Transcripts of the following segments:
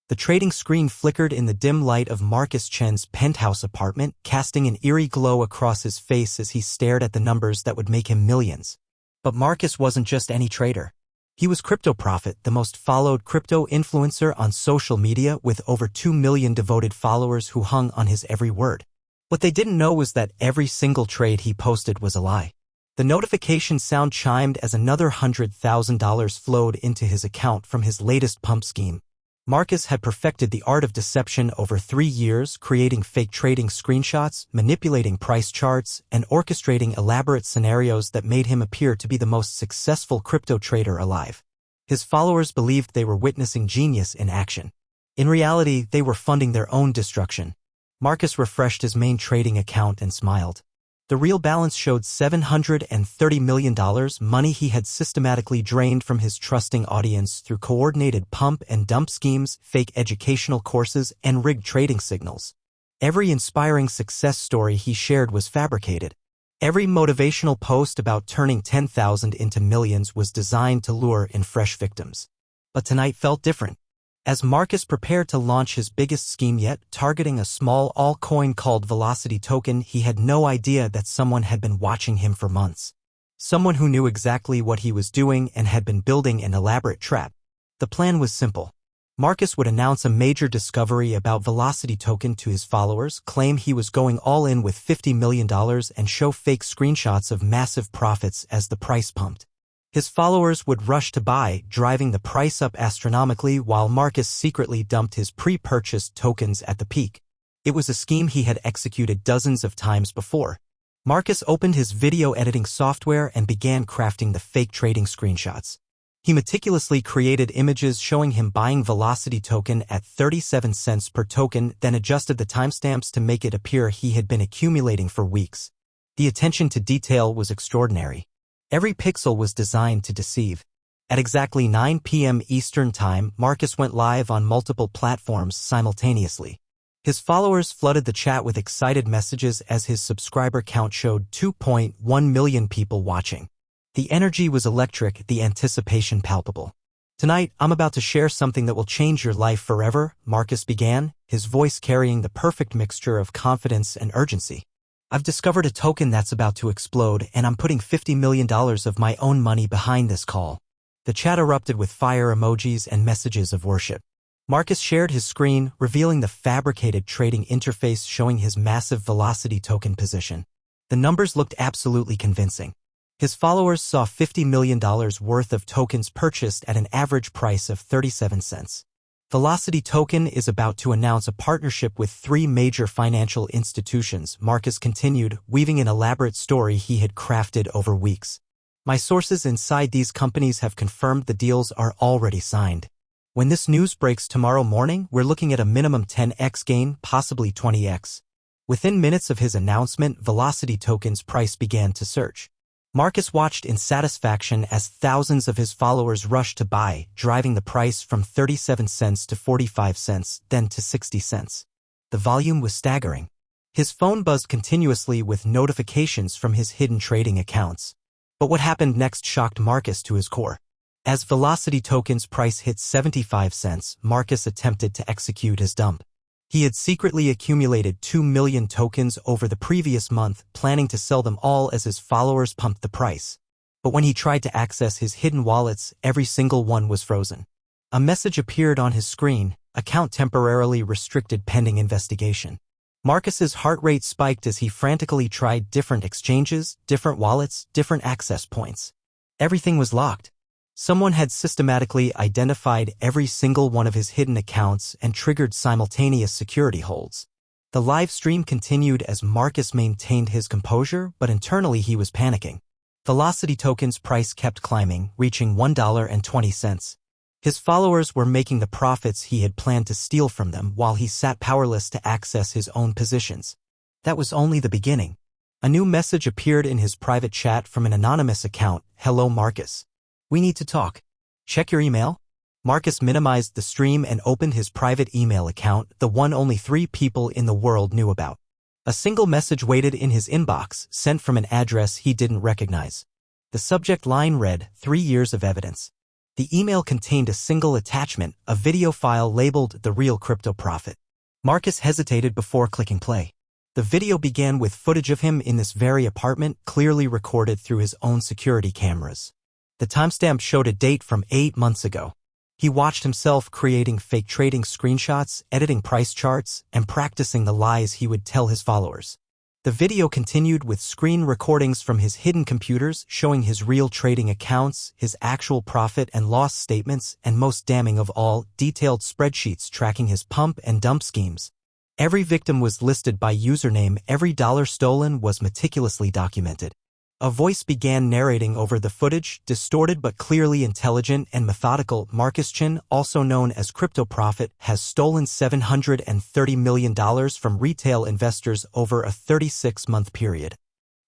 The trading screen flickered in the dim light of Marcus Chen's penthouse apartment, casting an eerie glow across his face as he stared at the numbers that would make him millions. But Marcus wasn't just any trader. He was CryptoProphet, the most followed crypto influencer on social media with over 2 million devoted followers who hung on his every word. What they didn't know was that every single trade he posted was a lie. The notification sound chimed as another $100,000 flowed into his account from his latest pump scheme. Marcus had perfected the art of deception over 3 years, creating fake trading screenshots, manipulating price charts, and orchestrating elaborate scenarios that made him appear to be the most successful crypto trader alive. His followers believed they were witnessing genius in action. In reality, they were funding their own destruction. Marcus refreshed his main trading account and smiled. The real balance showed $730 million, money he had systematically drained from his trusting audience through coordinated pump and dump schemes, fake educational courses, and rigged trading signals. Every inspiring success story he shared was fabricated. Every motivational post about turning 10,000 into millions was designed to lure in fresh victims. But tonight felt different. As Marcus prepared to launch his biggest scheme yet, targeting a small altcoin called Velocity Token, he had no idea that someone had been watching him for months. Someone who knew exactly what he was doing and had been building an elaborate trap. The plan was simple. Marcus would announce a major discovery about Velocity Token to his followers, claim he was going all in with $50 million, and show fake screenshots of massive profits as the price pumped. His followers would rush to buy, driving the price up astronomically while Marcus secretly dumped his pre-purchased tokens at the peak. It was a scheme he had executed dozens of times before. Marcus opened his video editing software and began crafting the fake trading screenshots. He meticulously created images showing him buying Velocity Token at 37 cents per token, then adjusted the timestamps to make it appear he had been accumulating for weeks. The attention to detail was extraordinary. Every pixel was designed to deceive. At exactly 9 p.m. Eastern Time, Marcus went live on multiple platforms simultaneously. His followers flooded the chat with excited messages as his subscriber count showed 2.1 million people watching. The energy was electric, the anticipation palpable. "Tonight, I'm about to share something that will change your life forever," Marcus began, his voice carrying the perfect mixture of confidence and urgency. "I've discovered a token that's about to explode, and I'm putting $50 million of my own money behind this call." The chat erupted with fire emojis and messages of worship. Marcus shared his screen, revealing the fabricated trading interface showing his massive Velocity Token position. The numbers looked absolutely convincing. His followers saw $50 million worth of tokens purchased at an average price of 37 cents. Velocity Token is about to announce a partnership with 3 major financial institutions, Marcus continued, weaving an elaborate story he had crafted over weeks. "My sources inside these companies have confirmed the deals are already signed. When this news breaks tomorrow morning, we're looking at a minimum 10x gain, possibly 20x. Within minutes of his announcement, Velocity Token's price began to surge. Marcus watched in satisfaction as thousands of his followers rushed to buy, driving the price from 37 cents to 45 cents, then to 60 cents. The volume was staggering. His phone buzzed continuously with notifications from his hidden trading accounts. But what happened next shocked Marcus to his core. As Velocity Token's price hit 75 cents, Marcus attempted to execute his dump. He had secretly accumulated 2 million tokens over the previous month, planning to sell them all as his followers pumped the price. But when he tried to access his hidden wallets, every single one was frozen. A message appeared on his screen, "Account temporarily restricted pending investigation." Marcus's heart rate spiked as he frantically tried different exchanges, different wallets, different access points. Everything was locked. Someone had systematically identified every single one of his hidden accounts and triggered simultaneous security holds. The live stream continued as Marcus maintained his composure, but internally he was panicking. Velocity Token's price kept climbing, reaching $1.20. His followers were making the profits he had planned to steal from them while he sat powerless to access his own positions. That was only the beginning. A new message appeared in his private chat from an anonymous account, "Hello Marcus. We need to talk. Check your email." Marcus minimized the stream and opened his private email account, the one only 3 people in the world knew about. A single message waited in his inbox, sent from an address he didn't recognize. The subject line read, 3 years of evidence. The email contained a single attachment, a video file labeled "The Real CryptoProphet." Marcus hesitated before clicking play. The video began with footage of him in this very apartment, clearly recorded through his own security cameras. The timestamp showed a date from 8 months ago. He watched himself creating fake trading screenshots, editing price charts, and practicing the lies he would tell his followers. The video continued with screen recordings from his hidden computers showing his real trading accounts, his actual profit and loss statements, and most damning of all, detailed spreadsheets tracking his pump and dump schemes. Every victim was listed by username, every dollar stolen was meticulously documented. A voice began narrating over the footage, distorted but clearly intelligent and methodical. Marcus Chen, also known as CryptoProphet, has stolen $730 million from retail investors over a 36-month period.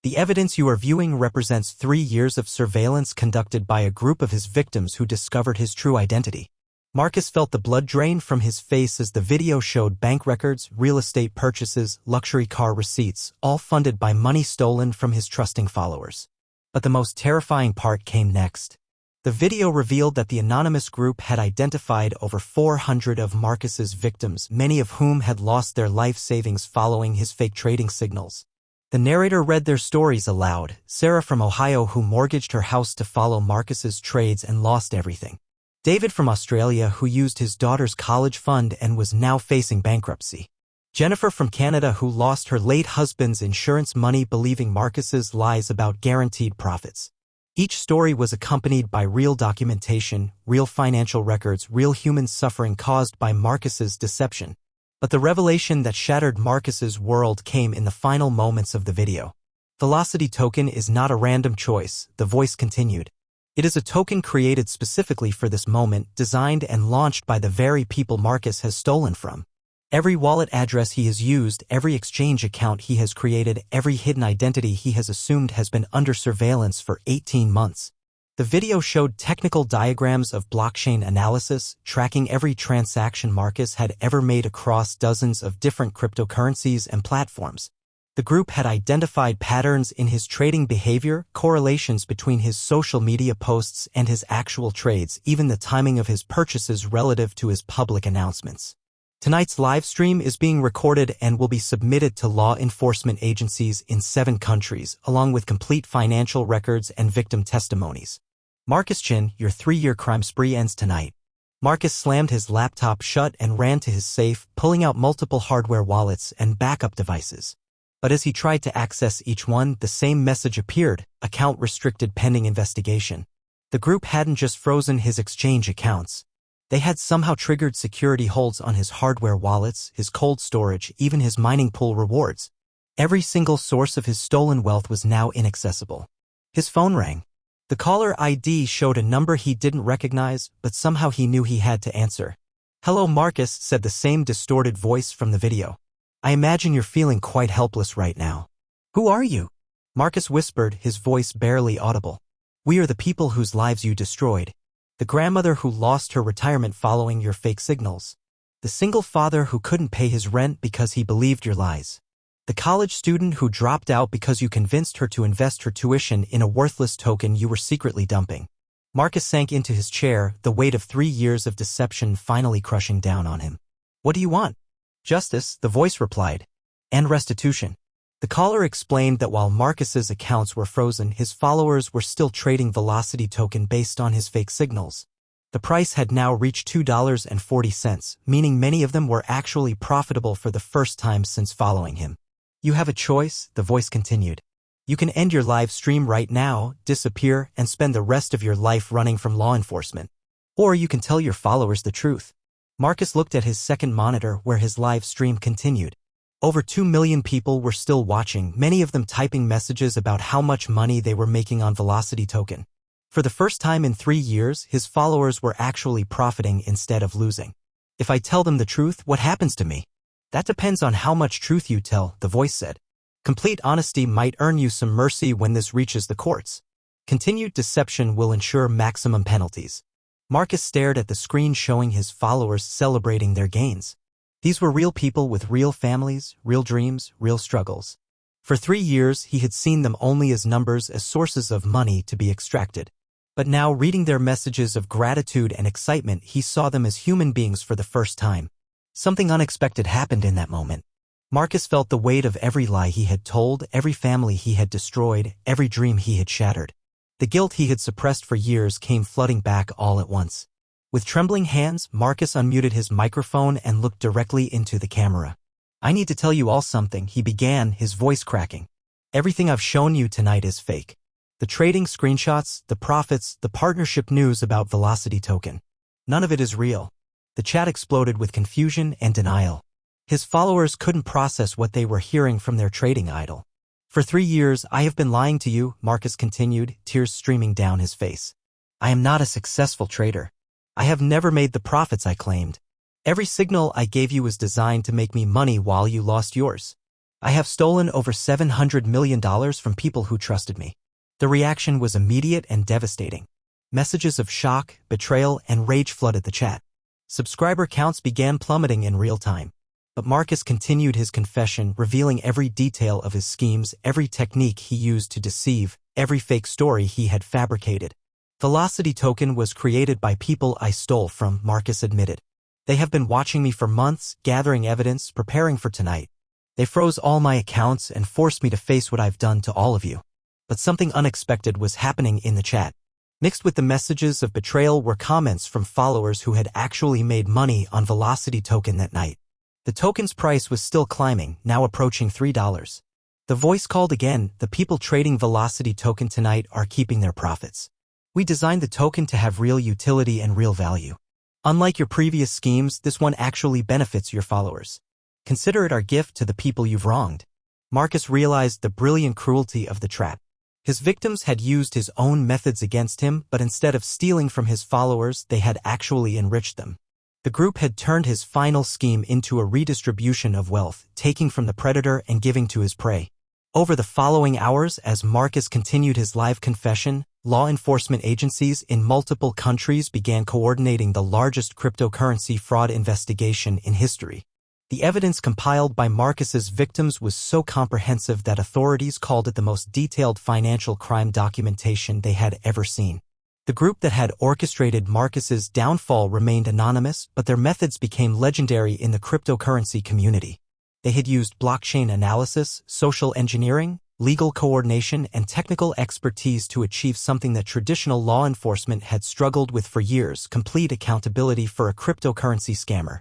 The evidence you are viewing represents 3 years of surveillance conducted by a group of his victims who discovered his true identity. Marcus felt the blood drain from his face as the video showed bank records, real estate purchases, luxury car receipts, all funded by money stolen from his trusting followers. But the most terrifying part came next. The video revealed that the anonymous group had identified over 400 of Marcus's victims, many of whom had lost their life savings following his fake trading signals. The narrator read their stories aloud. Sarah from Ohio, who mortgaged her house to follow Marcus's trades and lost everything. David from Australia, who used his daughter's college fund and was now facing bankruptcy. Jennifer from Canada, who lost her late husband's insurance money believing Marcus's lies about guaranteed profits. Each story was accompanied by real documentation, real financial records, real human suffering caused by Marcus's deception. But the revelation that shattered Marcus's world came in the final moments of the video. Velocity token is not a random choice, the voice continued. It is a token created specifically for this moment, designed and launched by the very people Marcus has stolen from. Every wallet address he has used, every exchange account he has created, every hidden identity he has assumed has been under surveillance for 18 months. The video showed technical diagrams of blockchain analysis, tracking every transaction Marcus had ever made across dozens of different cryptocurrencies and platforms. The group had identified patterns in his trading behavior, correlations between his social media posts and his actual trades, even the timing of his purchases relative to his public announcements. Tonight's live stream is being recorded and will be submitted to law enforcement agencies in 7 countries, along with complete financial records and victim testimonies. Marcus Chen, your 3-year crime spree ends tonight. Marcus slammed his laptop shut and ran to his safe, pulling out multiple hardware wallets and backup devices. But as he tried to access each one, the same message appeared: account restricted pending investigation. The group hadn't just frozen his exchange accounts. They had somehow triggered security holds on his hardware wallets, his cold storage, even his mining pool rewards. Every single source of his stolen wealth was now inaccessible. His phone rang. The caller ID showed a number he didn't recognize, but somehow he knew he had to answer. "Hello, Marcus," said the same distorted voice from the video. "I imagine you're feeling quite helpless right now." "Who are you?" Marcus whispered, his voice barely audible. "We are the people whose lives you destroyed. The grandmother who lost her retirement following your fake signals. The single father who couldn't pay his rent because he believed your lies. The college student who dropped out because you convinced her to invest her tuition in a worthless token you were secretly dumping." Marcus sank into his chair, the weight of 3 years of deception finally crushing down on him. "What do you want?" "Justice," the voice replied. "And restitution." The caller explained that while Marcus's accounts were frozen, his followers were still trading Velocity token based on his fake signals. The price had now reached $2.40, meaning many of them were actually profitable for the first time since following him. "You have a choice," the voice continued. "You can end your live stream right now, disappear, and spend the rest of your life running from law enforcement. Or you can tell your followers the truth." Marcus looked at his second monitor where his live stream continued. Over 2 million people were still watching, many of them typing messages about how much money they were making on Velocity token. For the first time in 3 years, his followers were actually profiting instead of losing. "If I tell them the truth, what happens to me?" "That depends on how much truth you tell," the voice said. "Complete honesty might earn you some mercy when this reaches the courts. Continued deception will ensure maximum penalties." Marcus stared at the screen showing his followers celebrating their gains. These were real people with real families, real dreams, real struggles. For 3 years, he had seen them only as numbers, as sources of money to be extracted. But now, reading their messages of gratitude and excitement, he saw them as human beings for the first time. Something unexpected happened in that moment. Marcus felt the weight of every lie he had told, every family he had destroyed, every dream he had shattered. The guilt he had suppressed for years came flooding back all at once. With trembling hands, Marcus unmuted his microphone and looked directly into the camera. "I need to tell you all something," he began, his voice cracking. "Everything I've shown you tonight is fake. The trading screenshots, the profits, the partnership news about Velocity Token. None of it is real." The chat exploded with confusion and denial. His followers couldn't process what they were hearing from their trading idol. "For 3 years, I have been lying to you," Marcus continued, tears streaming down his face. "I am not a successful trader. I have never made the profits I claimed. Every signal I gave you was designed to make me money while you lost yours. I have stolen over $700 million from people who trusted me." The reaction was immediate and devastating. Messages of shock, betrayal, and rage flooded the chat. Subscriber counts began plummeting in real time. But Marcus continued his confession, revealing every detail of his schemes, every technique he used to deceive, every fake story he had fabricated. "Velocity Token was created by people I stole from," Marcus admitted. "They have been watching me for months, gathering evidence, preparing for tonight. They froze all my accounts and forced me to face what I've done to all of you." But something unexpected was happening in the chat. Mixed with the messages of betrayal were comments from followers who had actually made money on Velocity Token that night. The token's price was still climbing, now approaching $3. The voice called again, "The people trading Velocity Token tonight are keeping their profits. We designed the token to have real utility and real value. Unlike your previous schemes, this one actually benefits your followers. Consider it our gift to the people you've wronged." Marcus realized the brilliant cruelty of the trap. His victims had used his own methods against him, but instead of stealing from his followers, they had actually enriched them. The group had turned his final scheme into a redistribution of wealth, taking from the predator and giving to his prey. Over the following hours, as Marcus continued his live confession, law enforcement agencies in multiple countries began coordinating the largest cryptocurrency fraud investigation in history. The evidence compiled by Marcus's victims was so comprehensive that authorities called it the most detailed financial crime documentation they had ever seen. The group that had orchestrated Marcus's downfall remained anonymous, but their methods became legendary in the cryptocurrency community. They had used blockchain analysis, social engineering, legal coordination, and technical expertise to achieve something that traditional law enforcement had struggled with for years: complete accountability for a cryptocurrency scammer.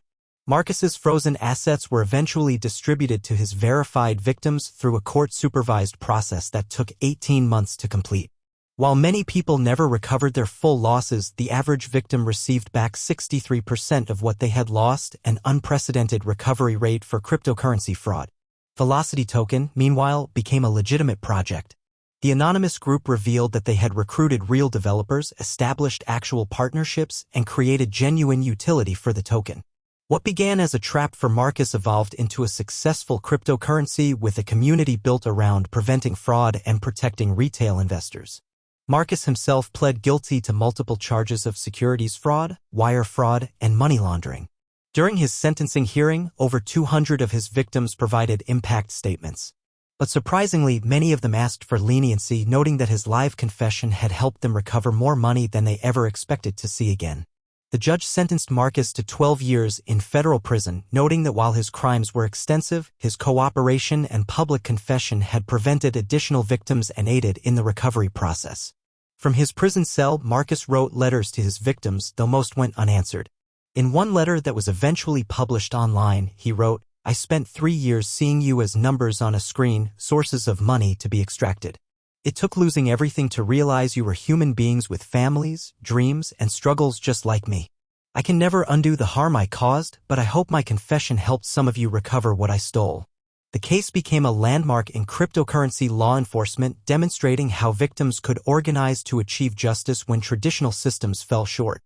Marcus's frozen assets were eventually distributed to his verified victims through a court-supervised process that took 18 months to complete. While many people never recovered their full losses, the average victim received back 63% of what they had lost, an unprecedented recovery rate for cryptocurrency fraud. Velocity Token, meanwhile, became a legitimate project. The anonymous group revealed that they had recruited real developers, established actual partnerships, and created genuine utility for the token. What began as a trap for Marcus evolved into a successful cryptocurrency with a community built around preventing fraud and protecting retail investors. Marcus himself pled guilty to multiple charges of securities fraud, wire fraud, and money laundering. During his sentencing hearing, over 200 of his victims provided impact statements. But surprisingly, many of them asked for leniency, noting that his live confession had helped them recover more money than they ever expected to see again. The judge sentenced Marcus to 12 years in federal prison, noting that while his crimes were extensive, his cooperation and public confession had prevented additional victims and aided in the recovery process. From his prison cell, Marcus wrote letters to his victims, though most went unanswered. In one letter that was eventually published online, he wrote, "I spent 3 years seeing you as numbers on a screen, sources of money to be extracted. It took losing everything to realize you were human beings with families, dreams, and struggles just like me. I can never undo the harm I caused, but I hope my confession helped some of you recover what I stole." The case became a landmark in cryptocurrency law enforcement, demonstrating how victims could organize to achieve justice when traditional systems fell short.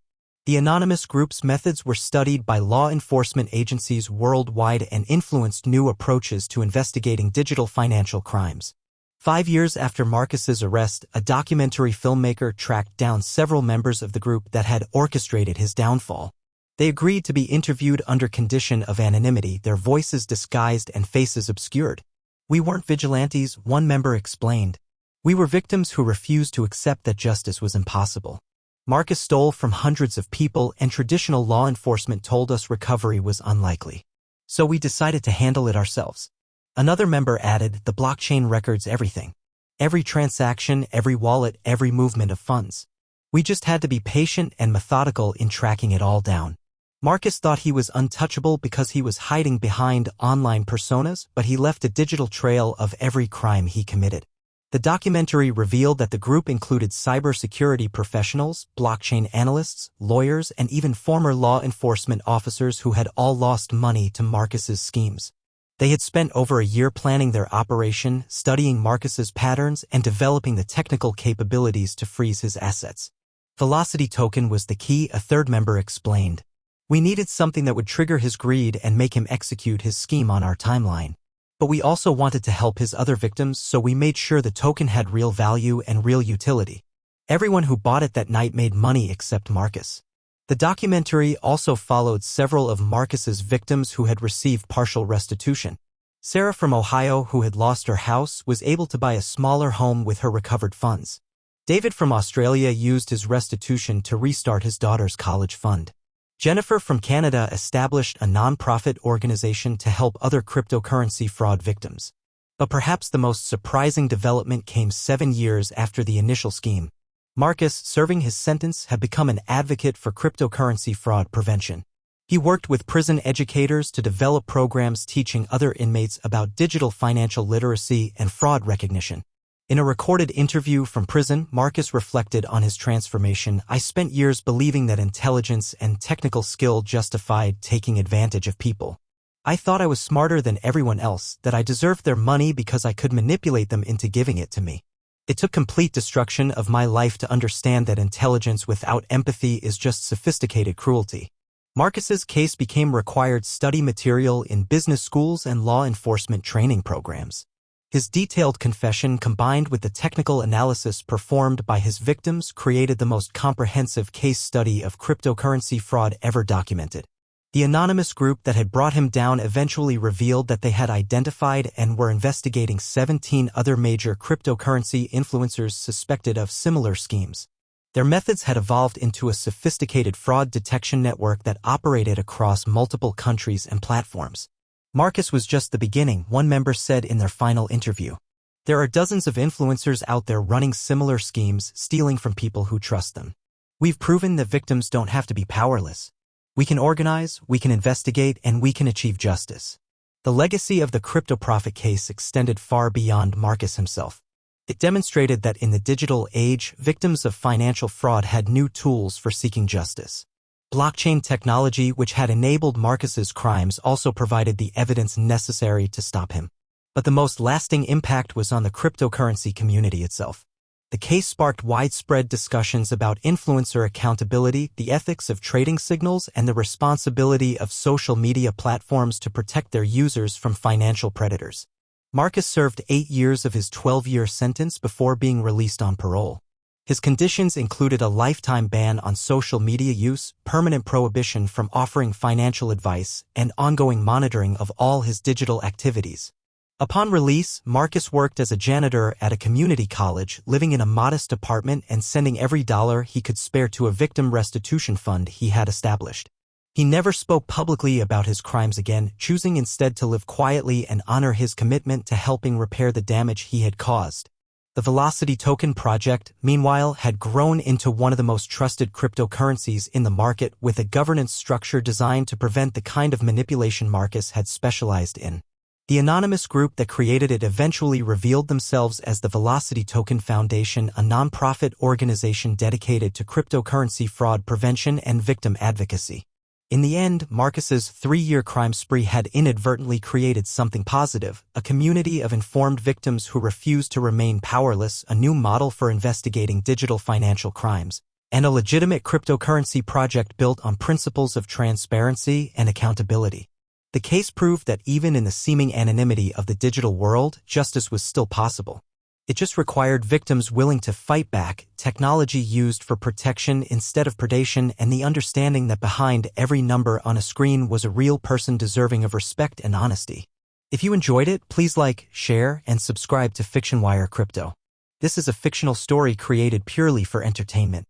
The anonymous group's methods were studied by law enforcement agencies worldwide and influenced new approaches to investigating digital financial crimes. 5 years after Marcus's arrest, a documentary filmmaker tracked down several members of the group that had orchestrated his downfall. They agreed to be interviewed under condition of anonymity, their voices disguised and faces obscured. "We weren't vigilantes," one member explained. We were victims who refused to accept that justice was impossible. Marcus stole from hundreds of people, and traditional law enforcement told us recovery was unlikely. So we decided to handle it ourselves. Another member added, the blockchain records everything. Every transaction, every wallet, every movement of funds. We just had to be patient and methodical in tracking it all down. Marcus thought he was untouchable because he was hiding behind online personas, but he left a digital trail of every crime he committed. The documentary revealed that the group included cybersecurity professionals, blockchain analysts, lawyers, and even former law enforcement officers who had all lost money to Marcus's schemes. They had spent over a year planning their operation, studying Marcus's patterns, and developing the technical capabilities to freeze his assets. Velocity token was the key, a third member explained. We needed something that would trigger his greed and make him execute his scheme on our timeline. But we also wanted to help his other victims, so we made sure the token had real value and real utility. Everyone who bought it that night made money except Marcus. The documentary also followed several of Marcus's victims who had received partial restitution. Sarah from Ohio, who had lost her house, was able to buy a smaller home with her recovered funds. David from Australia used his restitution to restart his daughter's college fund. Jennifer from Canada established a non-profit organization to help other cryptocurrency fraud victims. But perhaps the most surprising development came 7 years after the initial scheme. Marcus, serving his sentence, had become an advocate for cryptocurrency fraud prevention. He worked with prison educators to develop programs teaching other inmates about digital financial literacy and fraud recognition. In a recorded interview from prison, Marcus reflected on his transformation. I spent years believing that intelligence and technical skill justified taking advantage of people. I thought I was smarter than everyone else, that I deserved their money because I could manipulate them into giving it to me. It took complete destruction of my life to understand that intelligence without empathy is just sophisticated cruelty. Marcus's case became required study material in business schools and law enforcement training programs. His detailed confession, combined with the technical analysis performed by his victims, created the most comprehensive case study of cryptocurrency fraud ever documented. The anonymous group that had brought him down eventually revealed that they had identified and were investigating 17 other major cryptocurrency influencers suspected of similar schemes. Their methods had evolved into a sophisticated fraud detection network that operated across multiple countries and platforms. Marcus was just the beginning, one member said in their final interview. There are dozens of influencers out there running similar schemes, stealing from people who trust them. We've proven that victims don't have to be powerless. We can organize, we can investigate, and we can achieve justice. The legacy of the CryptoProphet case extended far beyond Marcus himself. It demonstrated that in the digital age, victims of financial fraud had new tools for seeking justice. Blockchain technology, which had enabled Marcus's crimes, also provided the evidence necessary to stop him. But the most lasting impact was on the cryptocurrency community itself. The case sparked widespread discussions about influencer accountability, the ethics of trading signals, and the responsibility of social media platforms to protect their users from financial predators. Marcus served 8 years of his 12-year sentence before being released on parole. His conditions included a lifetime ban on social media use, permanent prohibition from offering financial advice, and ongoing monitoring of all his digital activities. Upon release, Marcus worked as a janitor at a community college, living in a modest apartment and sending every dollar he could spare to a victim restitution fund he had established. He never spoke publicly about his crimes again, choosing instead to live quietly and honor his commitment to helping repair the damage he had caused. The Velocity Token project, meanwhile, had grown into one of the most trusted cryptocurrencies in the market, with a governance structure designed to prevent the kind of manipulation Marcus had specialized in. The anonymous group that created it eventually revealed themselves as the Velocity Token Foundation, a non-profit organization dedicated to cryptocurrency fraud prevention and victim advocacy. In the end, Marcus's 3-year crime spree had inadvertently created something positive, a community of informed victims who refused to remain powerless, a new model for investigating digital financial crimes, and a legitimate cryptocurrency project built on principles of transparency and accountability. The case proved that even in the seeming anonymity of the digital world, justice was still possible. It just required victims willing to fight back, technology used for protection instead of predation, and the understanding that behind every number on a screen was a real person deserving of respect and honesty. If you enjoyed it, please like, share, and subscribe to FictionWire Crypto. This is a fictional story created purely for entertainment.